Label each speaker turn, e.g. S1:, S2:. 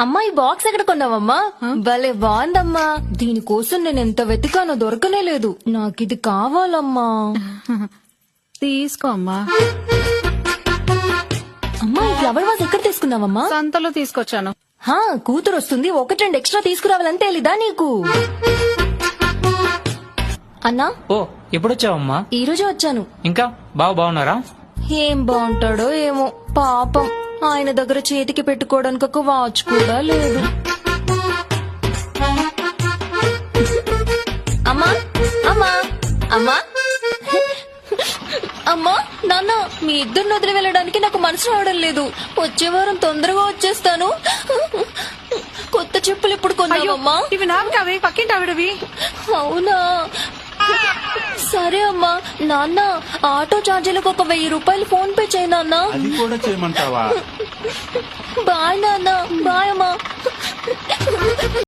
S1: అమ్మా ఈ బాక్స్ ఎక్కడ కొన్నావమ్మా? భలే బాగుందమ్మా. దీనికోసం నేను ఎంత వెతికానో దొరకనే లేదు. నాకిది కావాలమ్మా.
S2: తీసుకో అమ్మా.
S1: అమ్మా ఈ ఫ్లవర్ వాజ్ ఎక్కడ తీసుకున్నావమ్మా?
S2: సంతలో తీసుకొచ్చాను.
S1: కూతురు వస్తుంది, 1-2 ఎక్స్ట్రా తీసుకురావాలని తెలీదా నీకు? అన్నా
S3: ఓ ఎప్పుడొచ్చావమ్మా?
S1: ఈ రోజే వచ్చాను.
S3: ఇంకా బాగున్నారా?
S1: ఏం బాగుంటాడో ఏమో పాపం. ఆయన దగ్గర చేతికి పెట్టుకోవడానికి ఒక వాచ్ కూడా లేదు. అమ్మా అమ్మా అమ్మా అమ్మా నాన్న, మీ ఇద్దరిని వదిలి వెళ్ళడానికి నాకు మనసు రావడం లేదు. వచ్చే వారం తొందరగా వచ్చేస్తాను. కొత్త చెప్పులు ఎప్పుడు కొన్నావమ్మా?
S2: ఇవి నావి కావి, పక్కింటి ఆవిడవి.
S1: అవునా, సరే అమ్మా. నాన్న ఆటో ఛార్జీలకు ఒక 1000 రూపాయలు ఫోన్ పే చేయి నాన్న.
S4: అది కూడా చేయమంటావా?
S1: బాయ్ నాన్న. బాయ్ అమ్మా.